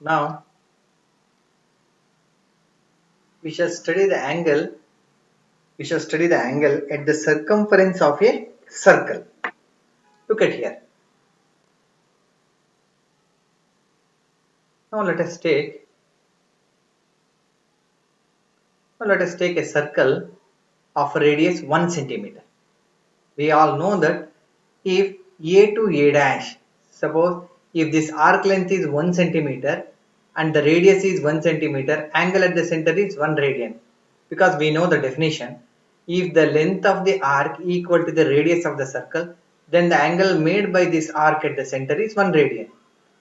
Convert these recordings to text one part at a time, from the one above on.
Now we shall study the angle. We shall study the angle at the circumference of a circle. Look at here. Now let us take a circle of radius 1 centimeter. We all know that if A to A dash, suppose if this arc length is 1 centimeter and the radius is 1 centimeter, angle at the center is 1 radian. Because we know the definition, if the length of the arc equal to the radius of the circle, then the angle made by this arc at the center is 1 radian.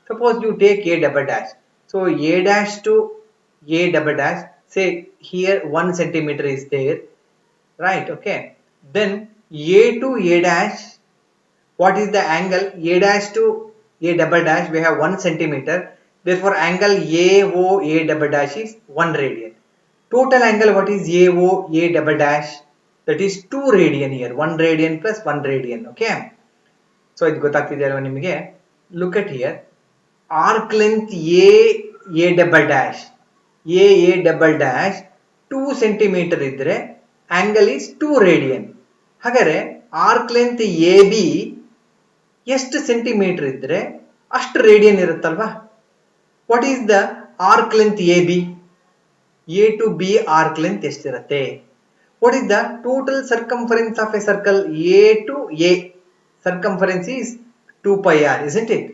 Suppose you take A double dash. So A dash to A double dash, say here 1 centimeter is there, right? Okay. Then A to A dash, what is the angle? A dash to A double dash, we have 1 centimeter. Therefore, angle AO A double dash is 1 radian. Total angle, what is AO A double dash? That is 2 radian here. 1 radian plus 1 radian. Okay. So ಇದು ಗೊತ್ತಾಗ್ತಿದೆಯಲ್ವಾ ನಿಮಗೆ? Look at here. Arc length A double dash. A double dash 2 centimeter ಇದ್ರೆ angle is 2 radian. ಹಾಗಾದ್ರೆ arc length AB ಎಷ್ಟು centimetre ಇದ್ರೆ ಅಷ್ಟು radian ಇರುತ್ತಲ್ವಾ? What is the arc length AB? A to B arc length ಎಷ್ಟಿರುತ್ತೆ? What is the total circumference of a circle? A to A circumference is 2 pi r, isn't it?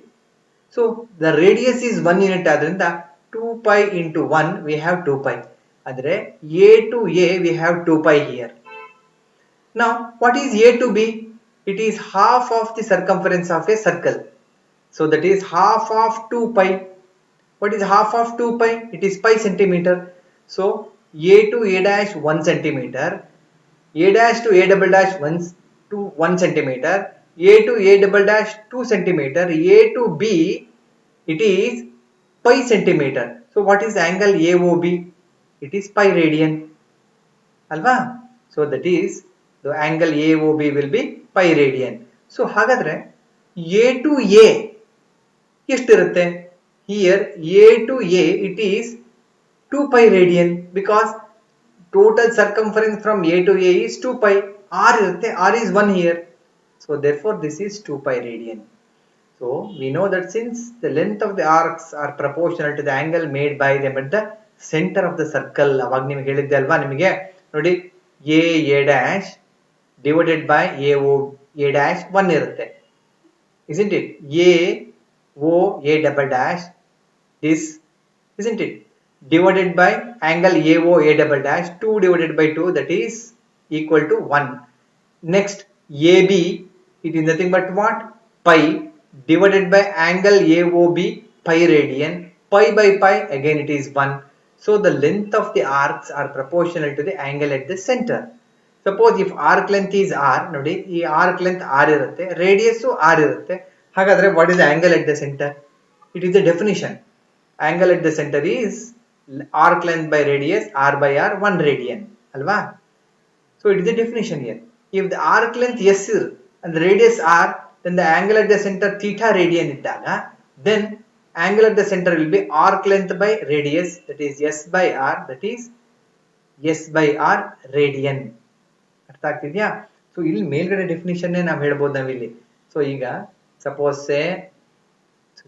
So the radius is 1 unit ಆದ್ರಿಂದ 2 pi into 1 we have 2 pi. ಆದರೆ A to A we have 2 pi here. Now what is A to B? It is half of the circumference of a circle. So that is half of 2 pi. What is half of 2 pi? It is pi centimeter. So A to A dash 1 centimeter, A dash to A double dash 1 centimeter, A to A double dash 2 centimeter, A to B it is pi centimeter. So what is angle AOB? It is pi radian. Alva? So that is the angle AOB will be pi radian. So ಹಾಗಾದ್ರೆ A to A ಎಷ್ಟಿರುತ್ತೆ? Here A to A it is 2 pi radian because total circumference from A to A is 2 pi. R irutte, R is 1 here. So therefore this is 2 pi radian. So we know that since the length of the arcs are proportional to the angle made by them at the center of the circle, ಅವಾಗ ನಿಮಗೆ ಹೇಳಿದ್ದೆ ಅಲ್ವಾ ನಿಮಗೆ ನೋಡಿ A dash divided by AO A dash 1 ಇರುತ್ತೆ, isn't it? A double dash this, isn't it? Divided by angle AO A double dash 2 divided by 2, that is equal to 1. Next AB, it is nothing but what? Pi divided by angle AOB pi radian, pi by pi again it is 1. So the length of the arcs are proportional to the angle at the center. Suppose if arc length is R, ನೋಡಿ ಈ arc length R ಇರುತ್ತೆ, radius R ಇರುತ್ತೆ, ಹಾಗಾದ್ರೆ what is the angle at the center? It is the definition. Angle at the center is arc length by radius R by R 1 radian, ಅಲ್ವಾ? So it is the definition here. If the arc length S and the radius R, then the angle at the center theta radian ಇದ್ದಾಗ, then angle at the center will be arc length by radius, that is S by R, that is S by R radian. ಅರ್ಥ ಆಗ್ತಿದ್ಯಾ? So ಇಲ್ಲಿ ಮೇಲ್ಗಡೆ definition ನಾವು ಹೇಳ್ಬೋದು ನಾವಿಲ್ಲಿ. So ಈಗ suppose say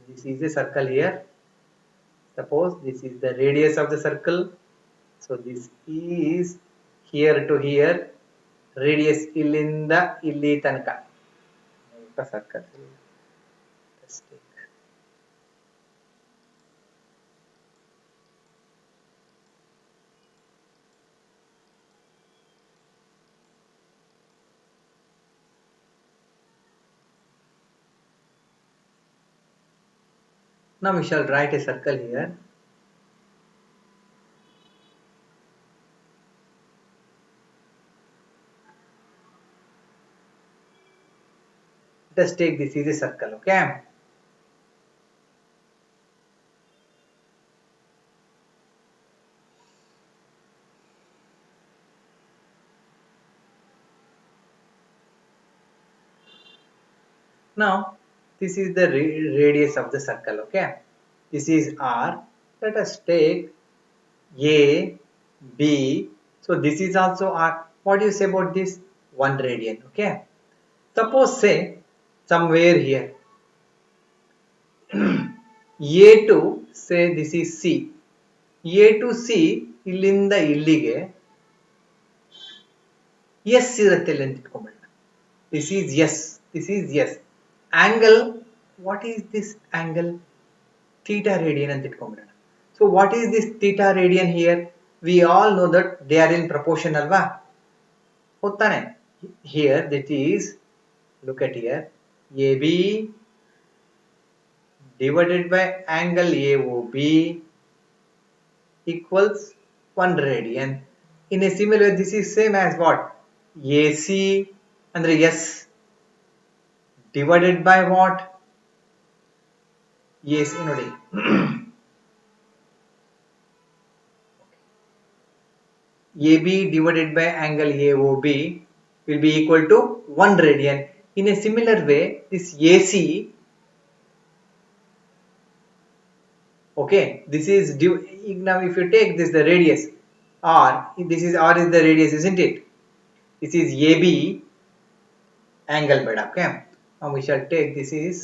this is A circle here. Suppose this is the radius of the circle. So this is here to here. Radius ಇಲ್ಲಿಂದ ಇಲ್ಲಿ ತನಕ circle. Now we shall write a circle here. Let us take this is a circle, okay? Now this is the radius of the circle, okay? This is R Let us take A, B. So this is also R. What do you say about this? 1 radian. Okay. Suppose say somewhere here A to say this is C. A to C ಇಲ್ಲಿಂದ ಇಲ್ಲಿಗೆ S ಇರುತ್ತೆ ಅಂತ ಇಟ್ಕೊಂಡ್ಬಿಡೋಣ. This is yes. This is yes. Angle, what is this angle? Theta radian ಅಂತ ಇಟ್ಕೊಂಡ್ಬಿಡೋಣ. So what is this theta radian here? We all know that they are in proportion ಅಲ್ವಾ? ಹೋಗ್ತಾನೆ. Here that is, look at here, AB divided by angle AOB equals 1 radian. In a similar way, this is same as what? AC andre S divided by what? AC ನೋಡಿ AB divided by angle AOB will be equal to 1 radian. In a similar way, this AC, okay, this is now if you take this the radius R, this is R is the radius, isn't it? This is AB angle beta. Okay, now we shall take this is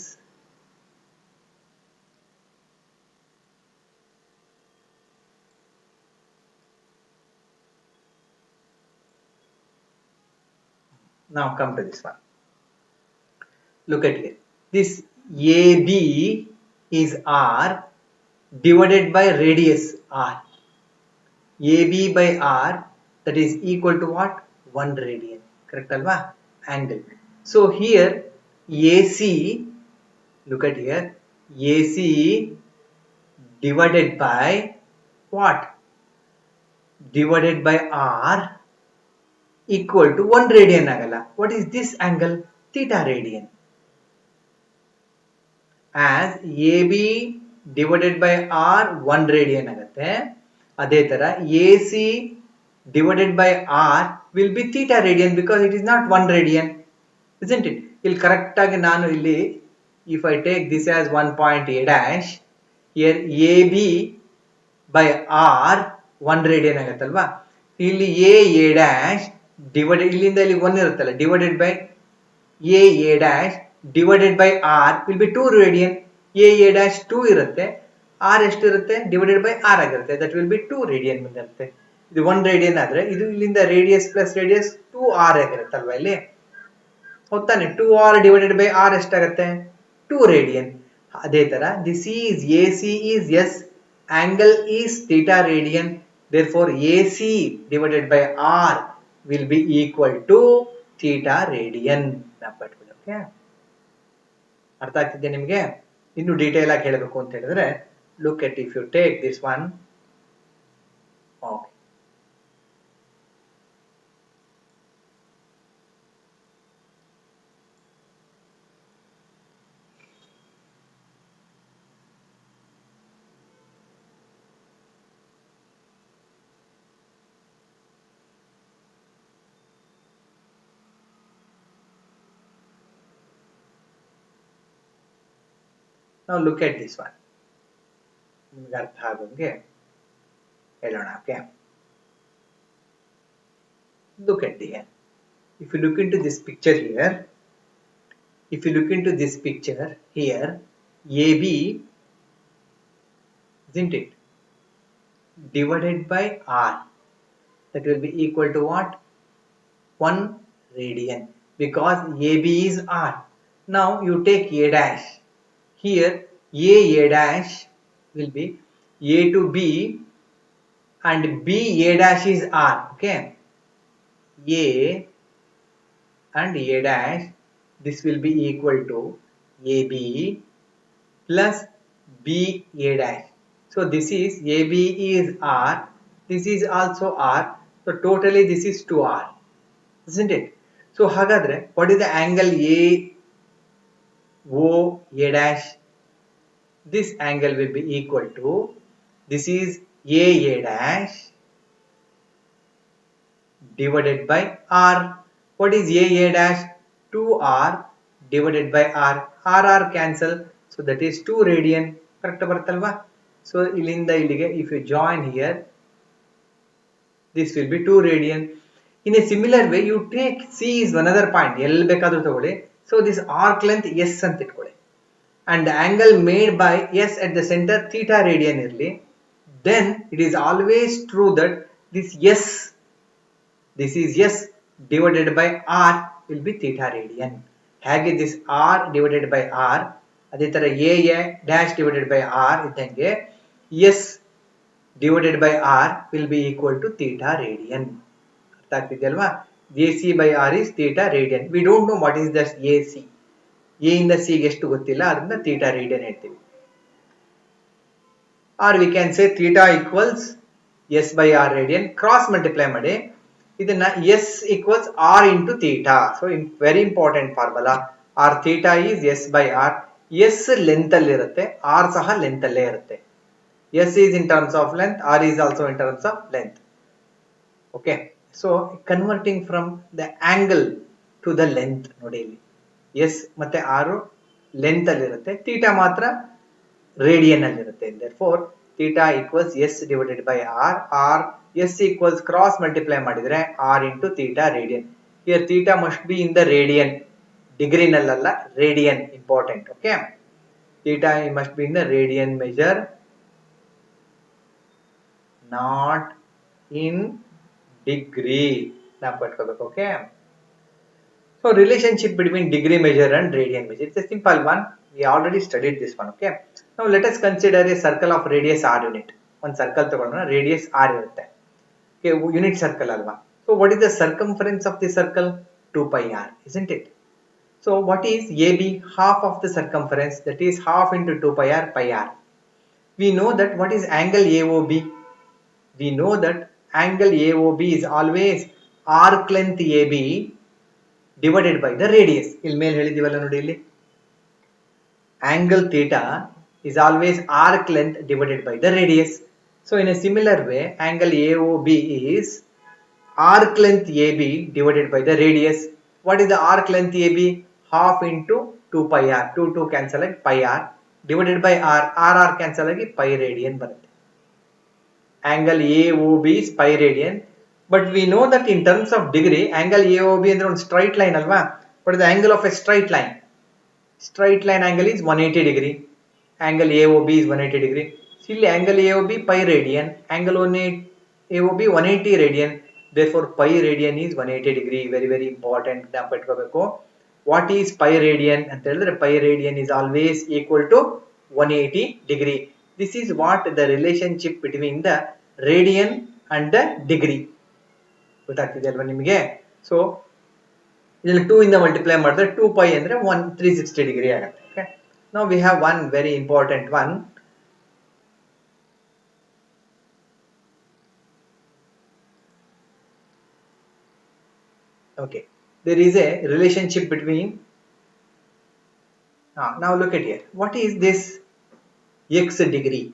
now come to this one. Look at it. This AB is R divided by radius R. AB by R, that is equal to what? 1 radian. Correct alva? Angle. So here AC, look at here, AC divided by what? Divided by R equal to 1 radian agala. What is this angle? Theta radian. As AB divided by R 1 radian agate, ಅದೇ ತರ AC divided by R will be theta radian because it is not 1 radian, isn't it? ಇಲ್ಲಿ correct ಆಗಿ ನಾನು ಇಲ್ಲಿ if I take this as 1 point A dash, here AB by R 1 radian ಆಗತ್ತಲ್ವಾ, ಇಲ್ಲಿ A dash divided ಇಲ್ಲಿಂದ ಇಲ್ಲಿ 1 ಇರುತ್ತಲ್ಲ divided by A dash divided by R will be 2 radian. A dash 2 ಇರುತ್ತೆ, R ಎಷ್ಟಿರುತ್ತೆ divided by R ಆಗಿರುತ್ತೆ, that will be 2 radian ಇರುತ್ತೆ. ಇದು 1 radian ಆದ್ರೆ ಇದು ಇಲ್ಲಿಂದ ರೇಡಿಯಸ್ ಪ್ಲಸ್ ರೇಡಿಯಸ್ 2R ಆಗಿರುತ್ತಲ್ವಾ ಇಲ್ಲಿ, ಹೋಗ್ತಾನೆ 2R divided by R ಎಷ್ಟಾಗುತ್ತೆ 2 radian. ಅದೇ ತರ this is AC is yes, angle is theta radian, therefore AC divided by R will be equal to theta radian. Okay, ಅರ್ಥ ಆಗ್ತಿದೆ ನಿಮಗೆ? ಇನ್ನು ಡೀಟೇಲ್ ಆಗಿ ಹೇಳಬೇಕು ಅಂತ ಹೇಳಿದ್ರೆ look at, if you take this one, okay, now look at this one. ನಿಮಗೆ ಅರ್ಥ ಆಗೋಂಗೆ ಹೇಳೋಣ. Okay, look at here. If you look into this picture here, if you look into this picture here, AB, isn't it, divided by R, that will be equal to what? 1 radian, because AB is R. Now you take A dash. Here A dash will be A to B and B A dash is R. Okay, A and A dash, this will be equal to AB plus B A dash. So this is AB is R, this is also R, so totally this is 2R, isn't it? So hagadre what is the angle A O A dash? This angle will be equal to, this is A dash divided by R. What is A dash? 2R divided by R. R cancel, so that is 2 radian. Correct ಬರುತ್ತಲ್ವಾ? So ಇಲ್ಲಿಂದ ಇಲ್ಲಿಗೆ if you join here, this will be 2 radian. In a similar way, you take C is another point. ಎಲ್ಲಿ ಬೇಕಾದರೂ ತಗೊಳ್ಳಿ. So this arc length S ಅಂತ ಇಟ್ಕೊಳ್ಳಿ. And the angle made by S at the center theta radian ಇರಲಿ. Then it is always true that this is S divided by R will be theta radian. ಹಾಗೆ this R divided by R, ಅದೇ ತರ A dash divided by R ಇದ್ದಂಗೆ S divided by R will be equal to theta radian. ಅರ್ಥ ಆಗ್ತಿದೆಯಲ್ವಾ? AC by R is theta radian. We don't know what is that AC. A ಇಂದ C ಗೆ ಎಷ್ಟು ಗೊತ್ತಿಲ್ಲ, ಅದರಿಂದ theta radian ಹೇಳ್ತೀವಿ. Or we can say theta equals S by R radian. Cross multiply ಮಾಡಿ ಇದನ್ನ S equals R into theta. So very important formula. R theta is S by R. S length ಅಲ್ಲಿ ಇರುತ್ತೆ, R ಸಹ length ಅಲ್ಲೇ ಇರುತ್ತೆ. S is in terms of length, R is also in terms of length. Okay, so converting from the angle to the length ನೋಡಿ ಇಲ್ಲಿ S ಮತ್ತೆ R length ಅಲ್ಲಿ ಇರುತ್ತೆ, theta ಮಾತ್ರ radian ಅಲ್ಲಿ ಇರುತ್ತೆ. Therefore theta equals S divided by R, or S equals cross multiply ಮಾಡಿದ್ರೆ R into theta radian. Here theta must be in the radian, degree ನಲ್ಲಲ್ಲ, radian important. Okay, theta must be in the radian measure, not in degree. Okay, so relationship between degree measure and radian measure, it's a simple one. We already studied this one. Okay, now let us consider a circle of radius R unit. One circle ತಗೊಂಡ್ರೆ radius R ಇರುತ್ತೆ. Okay, unit circle alva. So what is the circumference of the circle? 2 pi R, isn't it? So what is AB? Half of the circumference, that is half into 2 pi R, pi R. We know that what is angle AOB? We know that angle AOB is always arc length AB divided by the radius. ಇಲ್ಲಿ ಮೇಲೆ ಹೇಳಿದೀವಲ್ಲ ನೋಡಿ ಇಲ್ಲಿ, angle theta is always arc length divided by the radius. So in a similar way, angle AOB is arc length AB divided by the radius. What is the arc length AB? Half into 2 pi R. 2 cancel ಆಗಿ pi R divided by R. R cancel ಆಗಿ pi radian ಬರುತ್ತೆ. Angle AOB is pi radian. But we know that in terms of degree, angle AOB ಅಂದ್ರೆ ಒಂದು straight line ಅಲ್ವಾ? What is the angle of a straight line? Straight line angle is 180 degree. Angle AOB is 180 degree. So ಇಲ್ಲಿ angle AOB pi radian, angle AOB 180 radian. Therefore pi radian is 180 degree. Very important. ಜ್ಞಾಪಕ what is pi radian ಅಂತ ಹೇಳಿದ್ರೆ pi radian is always equal to 180 degree. This is what the relationship between the radian and the degree. ಗೊತ್ತಾಗ್ತಿದೆ ಅಲ್ವಾ ನಿಮಗೆ? So ಇದನ್ನ 2 ಇಂದ multiply ಮಾಡಿದ್ರೆ 2 pi ಅಂದ್ರೆ 360 degree ಆಗುತ್ತೆ. Okay, now we have one very important one. Okay, there is a relationship between, now look at here, what is this x degree?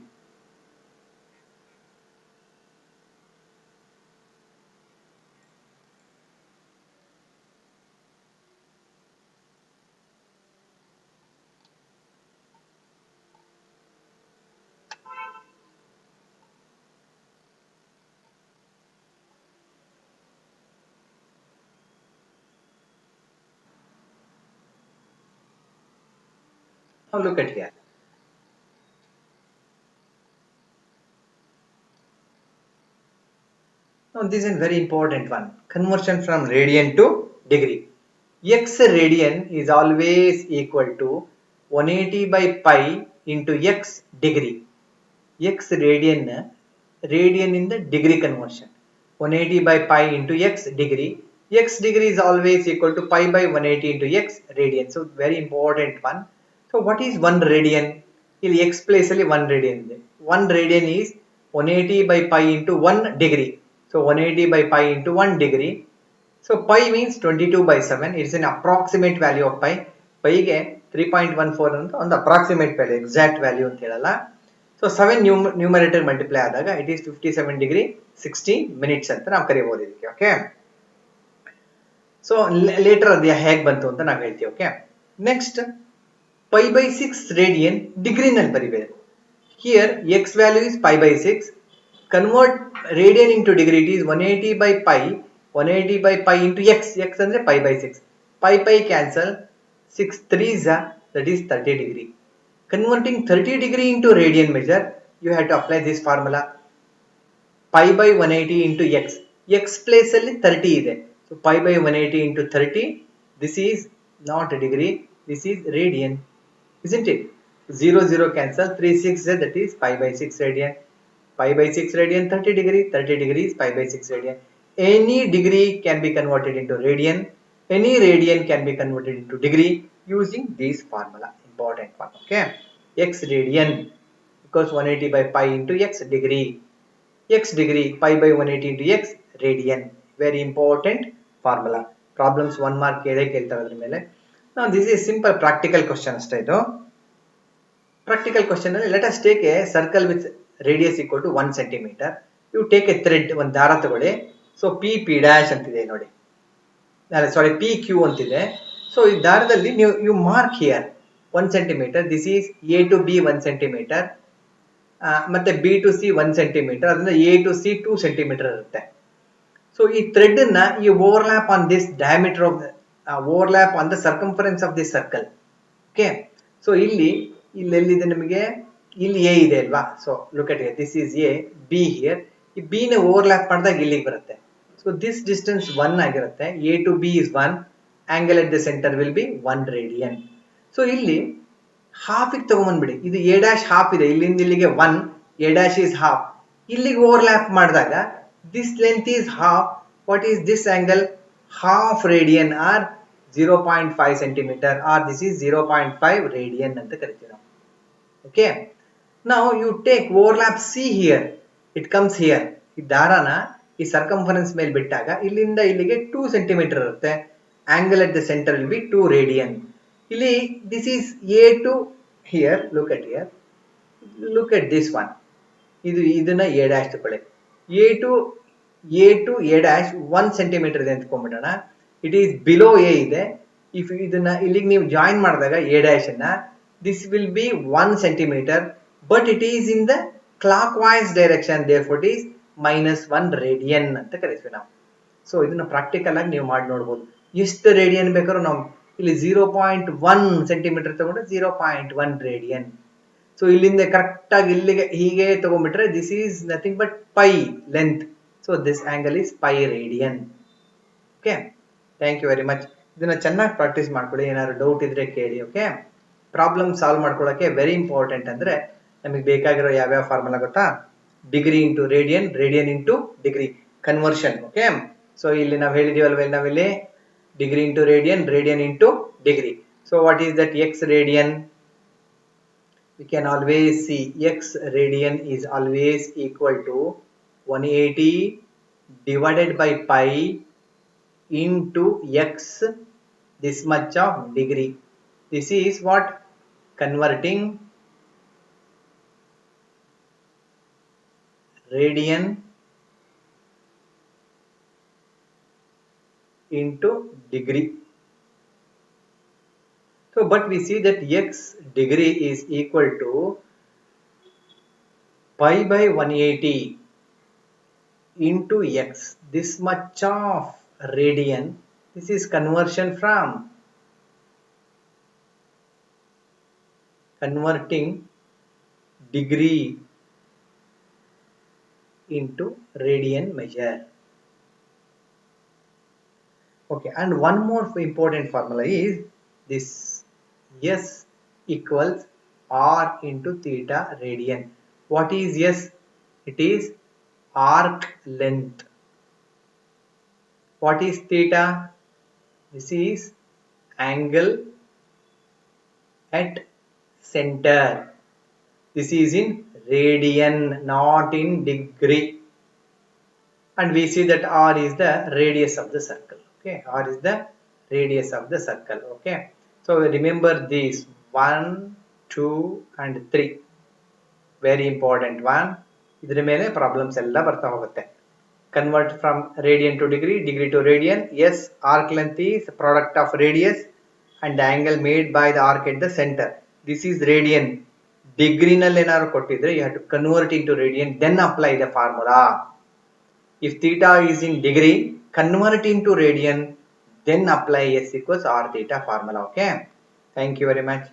Now look at here. Now this is a very important one. Conversion from radian to degree. X radian is always equal to 180 by pi into x degree. X radian in the degree conversion. 180 by pi into x degree. X degree is always equal to pi by 180 into x radian. So very important one. So what is 1 radian? ಇಲ್ಲಿ x place ಅಲ್ಲಿ 1 radian ಇದೆ. 1 radian is 180 by pi into 1 degree. So 180 by pi into 1 degree. So pi means 22 by 7. It's an approximate value of pi. Pi ಗೆ 3.14 ಅಂತ ಒಂದು approximate value, exact value ಅಂತ ಹೇಳಲ್ಲ. So 7 numerator multiply ಆದಾಗ it is 57 degree 60 minutes ಅಂತ ನಾವು ಕರೆಯಬಹುದು ಇದಕ್ಕೆ. ಓಕೆ, ಸೊ ಲೇಟರ್ ಅದು ಹೇಗೆ ಬಂತು ಅಂತ ನಾವು ಹೇಳ್ತೀವಿ. Okay, next pi by 6 radian ಡಿಗ್ರಿನಲ್ಲಿ ಬರಿಬೇಕು. Here x value is pi by 6. Convert radian into degree, it is 180 by pi. 180 by pi into x andre pi by 6. Pi cancel. 6 3s, that is 30 degree. Converting 30 degree into radian measure, you have to apply this formula. Pi by 180 into x place alli 30 ide, so pi by 180 into 30, this is not a degree, this is radian, isn't it? 0 0 cancel, 3 6, that is pi by 6 radian. Pi by 6 radian 30 degree, 30 degrees pi by 6 radian. Any degree can be converted into radian, any radian can be converted into degree using this formula, important one. Okay, x radian because 180 by pi into x degree, x degree pi by 180 into x radian. Very important formula. Problems 1 mark ಕೇಳೇ ಕೇಳ್ತಾರೆ ಅದರ ಮೇಲೆ. Now this is simple practical question ಅಷ್ಟೇ ಇದು. Practical question ಅಲ್ಲಿ let us take a circle with radius equal to 1 centimeter. You take a thread, ಒಂದು ದಾರ ತಗೊಳ್ಳಿ. So p dash ಅಂತಿದೆ ನೋಡಿ, ಸಾರಿ pq ಅಂತಿದೆ. ಸೊ ಈ ದಾರದಲ್ಲಿ you mark here 1 centimeter. This is a to b 1 centimeter. ಮತ್ತೆ B to C 1 centimeter, ಅದರಿಂದ A to C 2 centimeter ಇರುತ್ತೆ. ಸೊ ಈ ಥ್ರೆಡ್ ಅನ್ನ ಈ overlap on this diameter of overlap on the circumference of this circle. Okay, so ಎಲ್ಲಿದೆ ನಿಮಗೆ, ಇಲ್ಲಿ A ಇದೆ ಅಲ್ವಾ. So look at here, this is A, B here. ಈ ಬಿ ನ ಓವರ್ಲ್ಯಾಪ್ ಮಾಡಿದಾಗ ಇಲ್ಲಿಗೆ ಬರುತ್ತೆ. ಸೊ ದಿಸ್ ಡಿಸ್ಟೆನ್ಸ್ 1 ಆಗಿರುತ್ತೆ. A to B is 1, angle at the centre will be 1 radian. So ಇಲ್ಲಿ ಹಾಫ್ ಗೆ ತಗೊಂಡ್ಬಂದ್ಬಿಡಿ. ಇದು ಎ ಡ್ಯಾಶ್ ಹಾಫ್ ಇದೆ, ಇಲ್ಲಿಂದ ಇಲ್ಲಿಗೆ 1, ಎ ಡ್ಯಾಶ್ ಇಸ್ ಹಾಫ್. ಇಲ್ಲಿಗೆ ಓವರ್ಲ್ಯಾಪ್ ಮಾಡಿದಾಗ this length is half. What is this angle? Half radian or 0.5 centimeter, or this is 0.5 radian ಅಂತ ಕರಿತೀವಿ ನಾವು. ಓಕೆ, ನಾವು you take overlap C here, it comes here. ಈ ದಾರಾನ ಈ ಸರ್ಕಂಫರೆನ್ಸ್ ಮೇಲೆ ಬಿಟ್ಟಾಗ ಇಲ್ಲಿಂದ ಇಲ್ಲಿಗೆ 2 ಸೆಂಟಿಮೀಟರ್ ಇರುತ್ತೆ. Angle at the centre will be 2 radian. ಇಲ್ಲಿ this is a to here, look at here, look at this one. ಇದನ್ನ a dash ತಗೊಳ್ಳಿ. a to a dash 1 centimeter ಇದೆ ಅಂದ್ಕೊಂಡ್ಬಿಡೋಣ. ಇಟ್ ಈಸ್ ಬಿಲೋ a ಇದೆ. If ಇದನ್ನ ಇಲ್ಲಿಗೆ ನೀವು join ಮಾಡಿದಾಗ a dash ಅನ್ನ, this will be 1 centimeter, but it is in the clockwise direction, therefore it is -1 radian ಅಂತ ಕರಿತೀವಿ ನಾವು. ಸೊ ಇದನ್ನ ಪ್ರಾಕ್ಟಿಕಲ್ ಆಗಿ ನೀವು ಮಾಡಿ ನೋಡ್ಬೋದು. ಎಷ್ಟು ರೇಡಿಯನ್ ಬೇಕಾದ್ರೂ ನಾವು ಇಲ್ಲಿ 0.1 ಸೆಂಟಿಮೀಟರ್ ತಗೊಂಡ್ರೆ 0.1 ರೇಡಿಯನ್. ಸೊ ಇಲ್ಲಿಂದ ಕರೆಕ್ಟ್ ಆಗಿ ಇಲ್ಲಿಗೆ ಹೀಗೆ ತಗೊಂಡ್ಬಿಟ್ರೆ this is nothing but pi length. So this angle is pi radian. Okay, thank you very much. ಇದನ್ನ ಚೆನ್ನಾಗಿ ಪ್ರಾಕ್ಟೀಸ್ ಮಾಡ್ಕೊಳ್ಳಿ. ಏನಾದ್ರು ಡೌಟ್ ಇದ್ರೆ ಕೇಳಿ. ಓಕೆ, ಪ್ರಾಬ್ಲಮ್ ಸಾಲ್ವ್ ಮಾಡ್ಕೊಳ್ಳೋಕೆ ವೆರಿ ಇಂಪಾರ್ಟೆಂಟ್ ಅಂದ್ರೆ ನಮಗೆ ಬೇಕಾಗಿರೋ ಯಾವ್ಯಾವ ಫಾರ್ಮುಲಾ ಗೊತ್ತಾ? Degree into radian, radian into degree conversion. Okay, so ಇಲ್ಲಿ ನಾವು ಹೇಳಿದೀವಲ್ವ, ನಾವಿಲ್ಲಿ degree into radian, radian into degree. So what is that x radian? We can always see x radian is always equal to 180 divided by pi into x, this much of degree. This is what? Converting radian into degree. So but we see that x degree is equal to pi by 180 into x, this much of radian. This is conversion from converting degree into radian measure. Okay, and one more important formula is this: S equals R into theta radian. What is S? It is arc length. What is theta? This is angle at center. This is in radian, not in degree. And we see that R is the radius of the circle. Okay, R is the radius of the circle. Okay, so remember these 1, 2 and 3. Very important one. ಇದರ ಮೇಲೆ problems ಎಲ್ಲ ಬರ್ತಾ ಹೋಗುತ್ತೆ. Convert from radian to degree, degree to radian. Yes, arc length is product of radius and the angle made by the arc at the center. This is radian. ಡಿಗ್ರಿನಲ್ಲಿ ಏನಾದ್ರು ಕೊಟ್ಟಿದ್ರೆ you have to convert into radian, then apply the formula. If theta is in degree, convert into radian, then apply S equals R theta formula. Okay. Thank you very much.